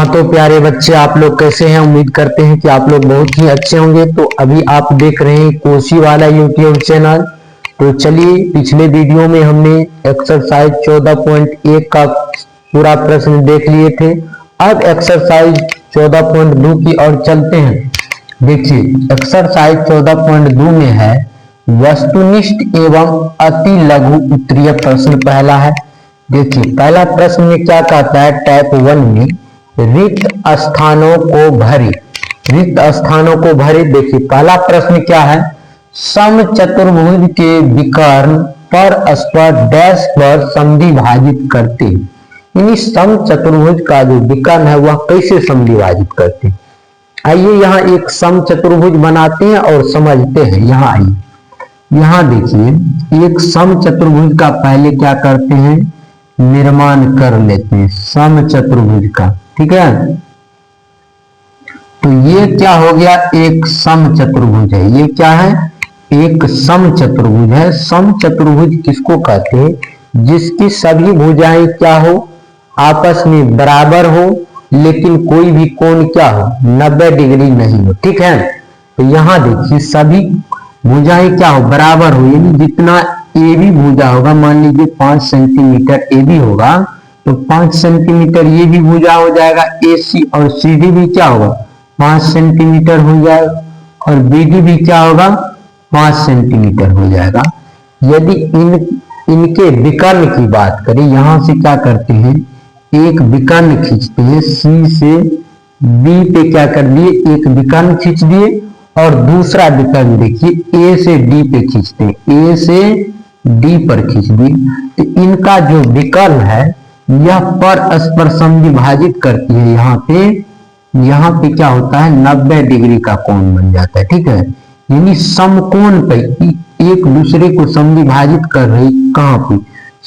हाँ तो प्यारे बच्चे, आप लोग कैसे हैं? उम्मीद करते हैं कि आप लोग बहुत ही अच्छे होंगे। तो अभी आप देख रहे हैं कोसी वाला यूट्यूब चैनल। तो चलिए, पिछले वीडियो में हमने एक्सरसाइज 14.1 का पूरा प्रश्न देख लिए थे। अब एक्सरसाइज 14.2 की ओर चलते हैं। देखिए, एक्सरसाइज 14.2 में है वस्तुनिष्ठ एवं अति लघु उत्तरीय प्रश्न पहला है। देखिए, पहला प्रश्न में क्या कहता है? टाइप 1 में रिक्त स्थानों को भरे। रिक्त स्थानों को भरे। देखिए, पहला प्रश्न क्या है? समचतुर्भुज के विकर्ण परस्पर डैश पर समद्विभाजित करते हैं। यानी समचतुर्भुज का जो विकर्ण है वह कैसे समद्विभाजित करते हैं। आइए यहाँ एक समचतुर्भुज बनाते हैं और समझते हैं। यहाँ आइए, यहाँ देखिए, एक समचतुर्भुज का पहले क्या करते हैं? निर्माण कर लेते हैं समचतुर्भुज का। ठीक है, तो ये क्या हो गया? एक समचतुर्भुज है। ये क्या है? एक समचतुर्भुज है। समचतुर्भुज किसको कहते हैं? जिसकी सभी भुजाएं क्या हो? आपस में बराबर हो, लेकिन कोई भी कोण क्या हो? 90 डिग्री नहीं हो। ठीक है, तो यहां देखिए, सभी भुजाएं क्या हो? बराबर हो। यानी जितना ए बी भुजा होगा, मान लीजिए 5 सेंटीमीटर ए बी होगा, तो 5 सेंटीमीटर ये भी भुजा हो जाएगा ए सी, और सी डी भी क्या होगा? 5 सेंटीमीटर हो जाएगा, और बी डी भी क्या होगा? 5 सेंटीमीटर हो जाएगा। यदि इनके विकर्ण की बात करें, यहां से क्या करते हैं? एक विकर्ण खींचते हैं। सी से बी पे क्या कर दिए? एक विकर्ण खींच दिए, और दूसरा विकर्ण देखिए ए से डी पे खींचते हैं। ए से डी पर खींच दिए, तो इनका जो विकर्ण है यह परस्पर समद्विभाजित करती है। यहाँ पे क्या होता है? 90 डिग्री का कोण बन जाता है। ठीक है, यानी समकोण पे एक दूसरे को समद्विभाजित कर रही। कहां पे?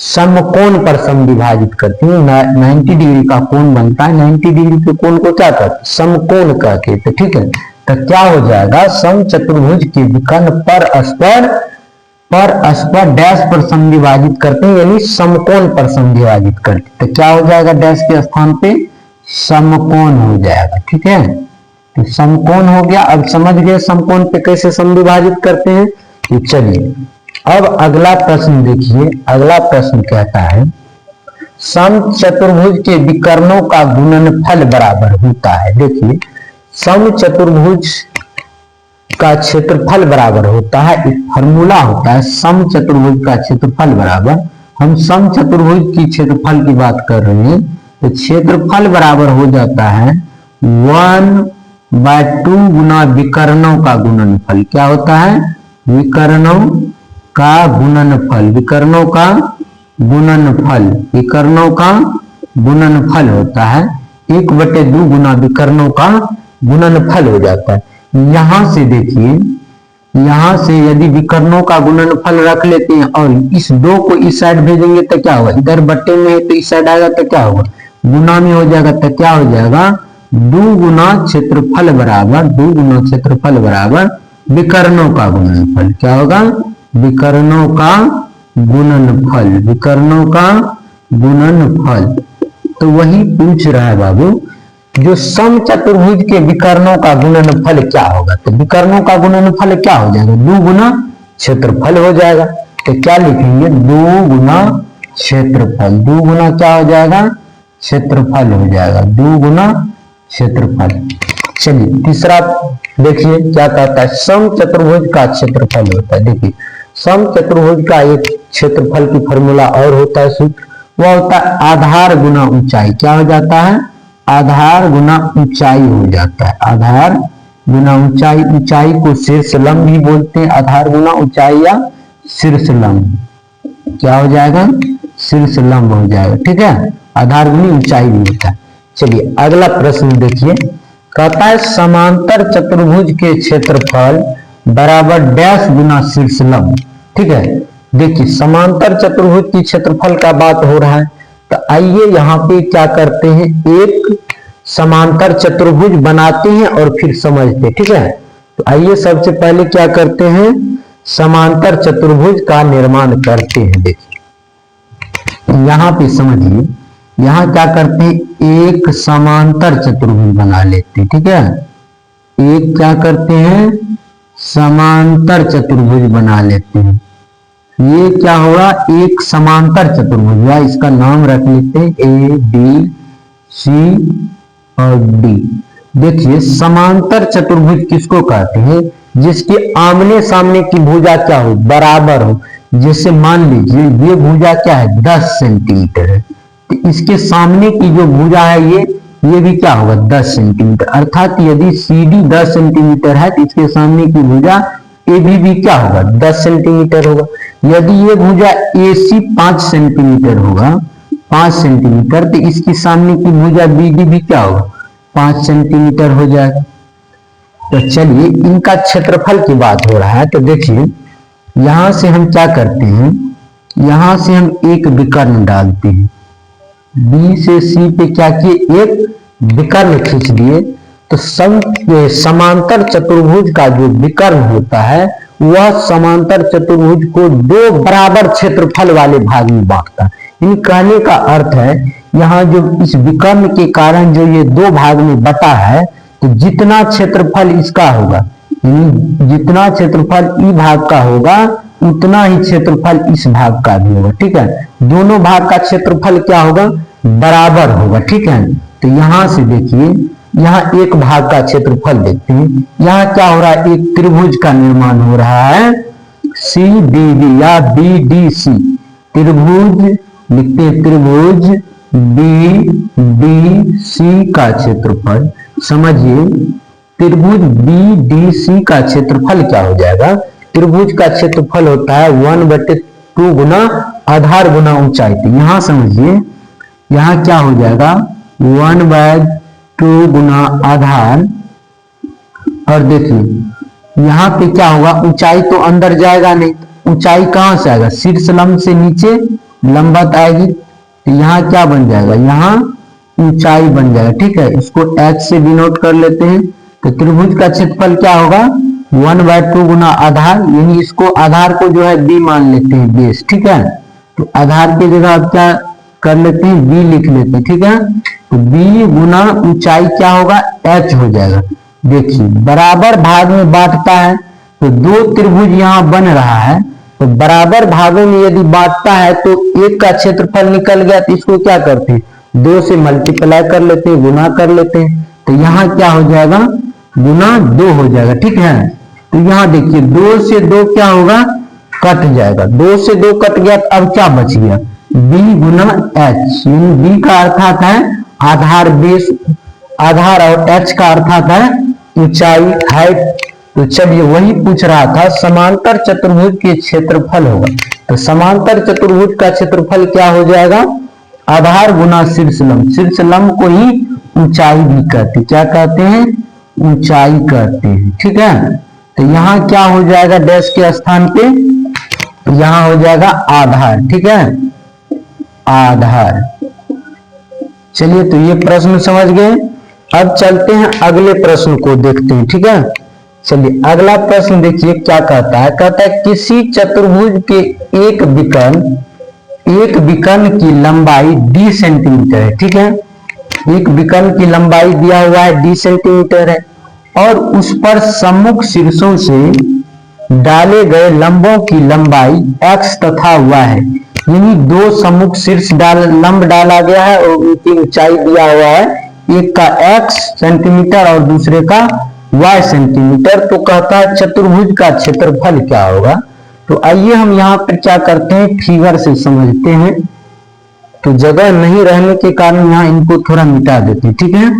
समकोण पर समद्विभाजित करती है। 90 डिग्री का कोण बनता है। 90 डिग्री के कोण को क्या कहते हैं? समकोण कहते हैं। ठीक है, तो क्या हो जाएगा? समचतुर्भुज के विकर्ण परस्पर डैश पर समद्विभाजित करते हैं, यानी समकोण पर समद्विभाजित करते हैं। तो क्या हो जाएगा? डैश के स्थान पे समकोण हो जाएगा। ठीक है, तो समकोण हो गया। अब समझ गए समकोण पे कैसे समद्विभाजित करते हैं। तो चलिए, अब अगला प्रश्न देखिए। अगला प्रश्न कहता है समचतुर्भुज के विकर्णों का गुणनफल बराबर होता है। देखिए, समचतुर्भुज का क्षेत्रफल बराबर होता है। एक फॉर्मूला होता है समचतुर्भुज का क्षेत्रफल बराबर। हम समचतुर्भुज की क्षेत्रफल की बात कर रहे हैं, तो क्षेत्रफल बराबर हो जाता है 1/2 गुना विकर्णों का गुणनफल। क्या होता है? विकर्णों का गुणनफल। विकर्णों का गुणनफल। विकर्णों का गुणनफल होता है 1/2 गुना विकर्णों का गुणनफल हो जाता है। यहां से देखिए, यहां से यदि विकर्णों का गुणनफल रख लेते हैं और इस 2 को इस साइड भेजेंगे तो क्या होगा? इधर बट्टे में है तो इस साइड आएगा तो क्या होगा? गुना में हो जाएगा, तो क्या हो जाएगा? 2 गुना क्षेत्रफल बराबर 2 गुना क्षेत्रफल बराबर विकर्णों का गुणनफल। क्या होगा? विकर्णों का गुणनफल। विकर्णों का गुणनफल। तो वही पूछ रहा है बाबू, जो समचतुर्भुज के विकर्णों का गुणनफल क्या होगा? तो विकर्णों का गुणनफल क्या हो जाएगा? 2 गुना क्षेत्रफल हो जाएगा। तो क्या लिखेंगे? 2 गुना क्षेत्रफल। 2 गुना क्या हो जाएगा? क्षेत्रफल हो जाएगा। 2 गुना क्षेत्रफल। चलिए, तीसरा देखिए क्या कहता है? समचतुर्भुज का क्षेत्रफल होता है। देखिए, समचतुर्भुज का एक क्षेत्रफल की फॉर्मूला और होता है सूत्र, वह होता है आधार गुना ऊंचाई। क्या हो जाता है? आधार गुना ऊंचाई हो जाता है। आधार गुना ऊंचाई। ऊंचाई को शीर्ष लंब भी बोलते हैं। आधार गुना ऊंचाई या शीर्ष लंब। क्या हो जाएगा? शीर्ष लंब हो जाएगा। ठीक है, आधार गुनी ऊंचाई भी होता है। चलिए, अगला प्रश्न देखिए। कहता है समांतर चतुर्भुज के क्षेत्रफल बराबर डैश गुना शीर्ष लंब। ठीक है, देखिए, समांतर चतुर्भुज की क्षेत्रफल का बात हो रहा है। तो आइए यहाँ पे क्या करते हैं? एक समांतर चतुर्भुज बनाते हैं और फिर समझते हैं। ठीक है, तो आइए सबसे पहले क्या करते हैं? समांतर चतुर्भुज का निर्माण करते हैं। देखिए, यहाँ पे समझिए, यहाँ क्या करते हैं, एक समांतर चतुर्भुज बना लेते हैं। ठीक है, एक क्या करते हैं, समांतर चतुर्भुज बना लेते हैं। ये क्या होगा, एक समांतर चतुर्भुज, या इसका नाम रख लेते हैं ए बी सी और डी। देखिए समांतर चतुर्भुज किसको कहते हैं, जिसके आमने सामने की भुजा क्या हो, बराबर हो। जैसे मान लीजिए ये भुजा क्या है, 10 सेंटीमीटर है, तो इसके सामने की जो भुजा है ये भी क्या होगा, 10 सेंटीमीटर। अर्थात यदि सी डी 10 सेंटीमीटर है तो इसके सामने की भुजा ए भी क्या होगा, 10 सेंटीमीटर होगा। यदि ये भुजा ए सी 5 सेंटीमीटर होगा, 5 सेंटीमीटर, तो इसकी सामने की भुजा बी डी भी क्या होगा, 5 सेंटीमीटर हो जाएगा। तो चलिए इनका क्षेत्रफल की बात हो रहा है, तो देखिए यहां से हम क्या करते हैं, यहां से हम एक विकर्ण डालते हैं, बी से सी पे क्या किए, एक विकर्ण खींच दिए। तो समांतर चतुर्भुज का जो विकर्ण होता है वह समांतर चतुर्भुज को दो बराबर क्षेत्रफल वाले भाग में बांटता है। इन कहने का अर्थ है यहाँ जो इस विकर्ण के कारण जो ये दो भाग में बटा है, तो जितना क्षेत्रफल इसका होगा, जितना क्षेत्रफल ई भाग का होगा उतना ही क्षेत्रफल इस भाग का भी होगा। ठीक है, दोनों भाग का क्षेत्रफल क्या होगा, बराबर होगा। ठीक है, तो यहां से देखिए, यहाँ एक भाग का क्षेत्रफल देखते हैं, यहाँ क्या हो रहा है, एक त्रिभुज का निर्माण हो रहा है, सी डी बी या बी डी सी त्रिभुज लिखते हैं, त्रिभुज बी डी सी का क्षेत्रफल। समझिए त्रिभुज बी डी सी का क्षेत्रफल क्या हो जाएगा, त्रिभुज का क्षेत्रफल होता है 1/2 गुना आधार गुना ऊंचाई। यहां समझिए, यहाँ क्या हो जाएगा, 1/2 गुना आधार, और देखिए यहाँ पे क्या होगा, ऊंचाई तो अंदर जाएगा नहीं, ऊंचाई कहां से आएगा, शीर्ष लंब से नीचे लंबवत आएगी, तो यहाँ क्या बन जाएगा, यहाँ ऊंचाई बन जाएगा। ठीक है, इसको h से डिनोट कर लेते हैं। तो त्रिभुज का क्षेत्रफल क्या होगा, 1/2 गुना आधार, यानी इसको आधार को जो है b मान लेते हैं, बेस। ठीक है, तो आधार की जगह आप क्या कर लेते हैं, b लिख लेते हैं। ठीक है, तो b गुना ऊंचाई क्या होगा, h हो जाएगा। देखिए बराबर भाग में बांटता है, तो दो त्रिभुज यहाँ बन रहा है, तो बराबर भागों में यदि बांटता है तो एक का क्षेत्रफल निकल गया, तो इसको क्या करते हैं, 2 से मल्टीप्लाई कर लेते हैं, गुना कर लेते हैं, तो यहाँ क्या हो जाएगा, गुना 2 हो जाएगा। ठीक है, तो यहाँ देखिए 2 से 2 क्या होगा, कट जाएगा, 2 से 2 कट गया, तो अब क्या बच गया, b गुना h, यानी b का अर्थात है आधार बेस, आधार और h का अर्थात है ऊंचाई, हाइट। तो चलिए वही पूछ रहा था, समांतर चतुर्भुज के क्षेत्रफल होगा, तो समांतर चतुर्भुज का क्षेत्रफल क्या हो जाएगा, आधार गुना शीर्ष लंब, शीर्ष लंब को ही ऊंचाई भी कहते, क्या कहते हैं, ऊंचाई कहते हैं। ठीक है, तो यहाँ क्या हो जाएगा, डैश के स्थान पे यहाँ हो जाएगा आधार। ठीक है, आधार। चलिए तो ये प्रश्न समझ गए, अब चलते हैं अगले प्रश्न को देखते हैं। ठीक है, चलिए अगला प्रश्न देखिए क्या कहता है, कहता है किसी चतुर्भुज के एक विकर्ण की लंबाई d सेंटीमीटर है। ठीक है, एक विकर्ण की लंबाई दिया हुआ है d सेंटीमीटर है, और उस पर सम्मुख शीर्षों से डाले गए लंबों की लंबाई x तथा y है। यानी दो सम्मुख शीर्ष लंब डाला गया है और उनकी ऊंचाई दिया हुआ है, एक का x सेंटीमीटर और दूसरे का y सेंटीमीटर। तो कहता है चतुर्भुज का क्षेत्रफल क्या होगा। तो आइए हम यहाँ पर क्या करते हैं, फिगर से समझते हैं। तो जगह नहीं रहने के कारण यहाँ इनको थोड़ा मिटा देते हैं। ठीक है,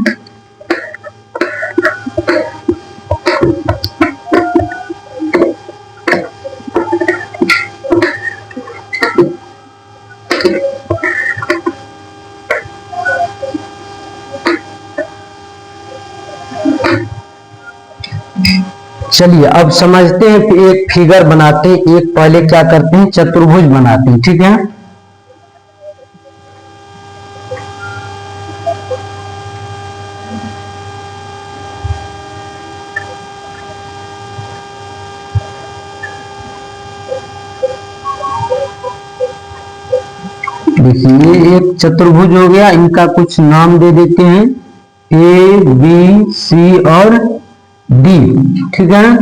चलिए अब समझते हैं, एक फिगर बनाते हैं, एक पहले क्या करते हैं, चतुर्भुज बनाते हैं। ठीक है, देखिए ये एक चतुर्भुज हो गया, इनका कुछ नाम दे देते हैं ए बी सी और डी, ठीक है।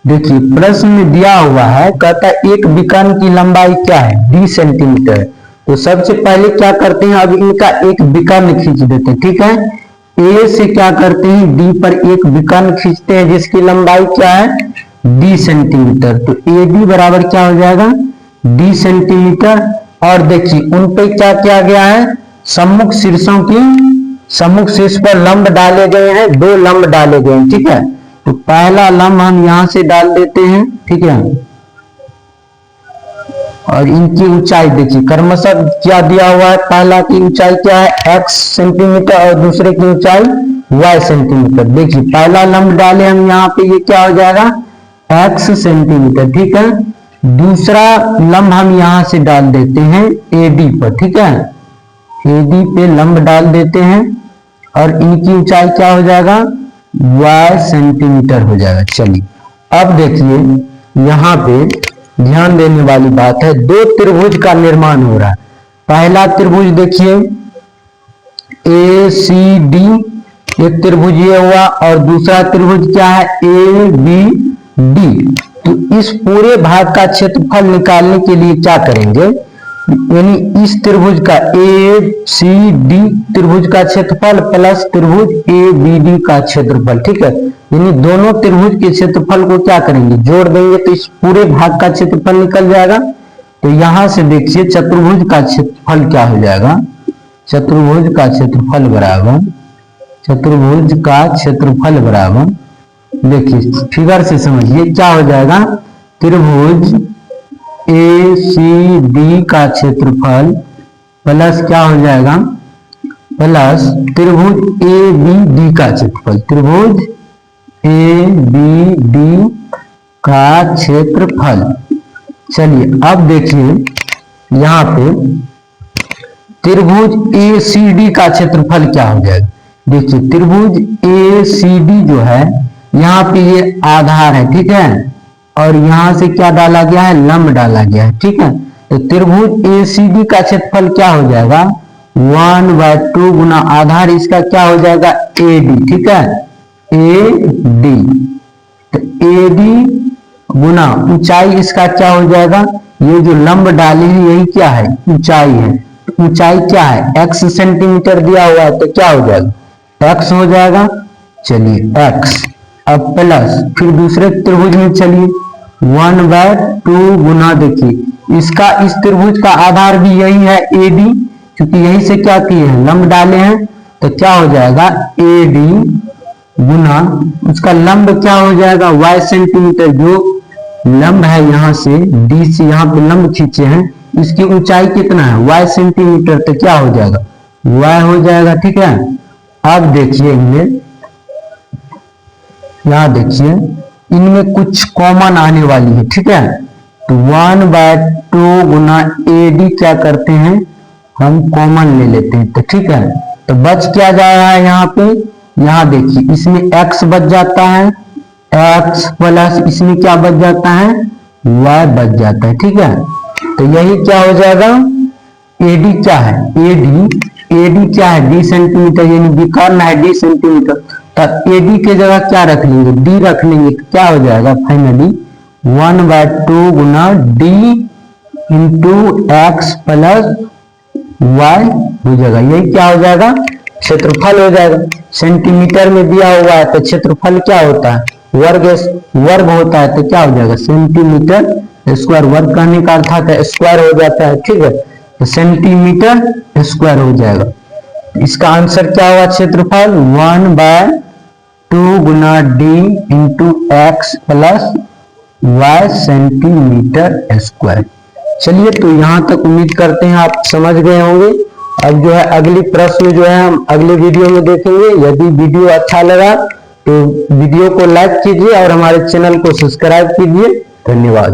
देखिए प्रश्न में दिया हुआ है, कहता है एक विकर्ण की लंबाई क्या है, डी सेंटीमीटर। तो सबसे पहले क्या करते हैं, अब इनका एक विकर्ण खींच देते हैं, ठीक है। ए से क्या करते हैं, डी पर एक विकर्ण खींचते हैं जिसकी लंबाई क्या है, डी सेंटीमीटर। तो ए डी बराबर क्या हो जाएगा, डी सेंटीमीटर। और देखिए उन पे क्या किया गया है, सम्मुख शीर्षों की, सम्मुख शीर्ष पर लंब डाले गए हैं, दो लंब डाले गए हैं, ठीक है। तो पहला लंब हम यहां से डाल देते हैं, ठीक है। और इनकी ऊंचाई देखिए क्रमशः क्या दिया हुआ है, पहला की ऊंचाई क्या है x सेंटीमीटर और दूसरे की ऊंचाई y सेंटीमीटर। देखिए पहला लंब डाले हम यहाँ पे, ये क्या हो जाएगा x सेंटीमीटर, ठीक है। दूसरा लंब हम यहां से डाल देते हैं AD पर, ठीक है। AD पे लंब डाल देते हैं और इनकी ऊंचाई क्या हो जाएगा, y सेंटीमीटर हो जाएगा। चलिए अब देखिए यहाँ पे ध्यान देने वाली बात है, दो त्रिभुज का निर्माण हो रहा है। पहला त्रिभुज देखिए ACD, एक त्रिभुज ये हुआ, और दूसरा त्रिभुज क्या है ABD। तो इस पूरे भाग का क्षेत्रफल निकालने के लिए क्या करेंगे, यानी इस त्रिभुज का ACD त्रिभुज का क्षेत्रफल प्लस त्रिभुज ABD का क्षेत्रफल, ठीक है। यानी दोनों त्रिभुज के क्षेत्रफल को क्या करेंगे, जोड़ देंगे, तो इस पूरे भाग का क्षेत्रफल निकल जाएगा। तो यहां से देखिए चतुर्भुज का क्षेत्रफल क्या हो जाएगा, चतुर्भुज का क्षेत्रफल बराबर, चतुर्भुज का क्षेत्रफल बराबर, देखिए फिगर से समझिए क्या हो जाएगा, त्रिभुज ACD का क्षेत्रफल प्लस क्या हो जाएगा, प्लस त्रिभुज ABD का क्षेत्रफल, त्रिभुज ABD का क्षेत्रफल। चलिए अब देखिए यहाँ पे त्रिभुज ACD का क्षेत्रफल क्या हो जाएगा। देखिए त्रिभुज ACD जो है यहाँ पे ये आधार है, ठीक है, और यहां से क्या डाला गया है, लंब डाला गया है, ठीक है। तो त्रिभुज ACD का क्षेत्रफल क्या हो जाएगा, 1/2 गुना आधार इसका क्या हो जाएगा AD, ठीक है, AD। तो AD गुना ऊंचाई इसका क्या हो जाएगा, ये जो लंब डाले हैं यही क्या है, ऊंचाई है। तो ऊंचाई क्या है, x सेंटीमीटर दिया हुआ है, तो क्या हो जाएगा x हो जाएगा। चलिए x, अब प्लस फिर दूसरे त्रिभुज में चलिए 1/2 गुना, देखिए इसका इस त्रिभुज का आधार भी यही है AD, क्योंकि यही से क्या किए हैं, लंब डाले हैं। तो क्या हो जाएगा AD गुना उसका लंब क्या हो जाएगा y सेंटीमीटर, जो लंब है यहाँ से D से यहाँ पे लंब खींचे हैं, इसकी ऊंचाई कितना है y सेंटीमीटर, तो क्या हो जाएगा y हो जाएगा, ठीक है। अब देखिए इनमें, यहाँ देखिए इनमें कुछ कॉमन आने वाली है, ठीक है। तो 1/2 गुना AD क्या करते हैं, हम कॉमन ले लेते हैं, तो ठीक है। तो बच क्या जा रहा है यहाँ पे, यहाँ देखिए इसमें x बच जाता है, x प्लस इसमें क्या बच जाता है, y बच जाता है, ठीक है। तो यही क्या हो जाएगा, AD क्या है, AD क्या है D सेंटीमीटर, यानी विकर्ण है D सेंटीमीटर। तो AD के जगह क्या रख लेंगे, D रख लेंगे, तो क्या हो जाएगा फाइनली 1/2 गुना D into x plus y हो जाएगा। यही क्या हो जाएगा, क्षेत्रफल हो जाएगा। सेंटीमीटर में दिया हुआ है तो क्षेत्रफल क्या होता है, वर्ग होता है, तो क्या हो जाएगा सेंटीमीटर स्क्वायर, वर्ग करने का अर्थ है स्क्वायर हो जाता है, ठीक है। तो सेंटीमीटर स्क्वायर हो जाएगा। इसका आंसर क्या हुआ, क्षेत्रफल 1/2 गुना D into x plus y centimetre square. चलिए तो यहां तक उम्मीद करते हैं आप समझ गए होंगे। अब जो है अगली प्रश्न जो है हम अगले वीडियो में देखेंगे। यदि वीडियो अच्छा लगा तो वीडियो को लाइक कीजिए और हमारे चैनल को सब्सक्राइब कीजिए। धन्यवाद।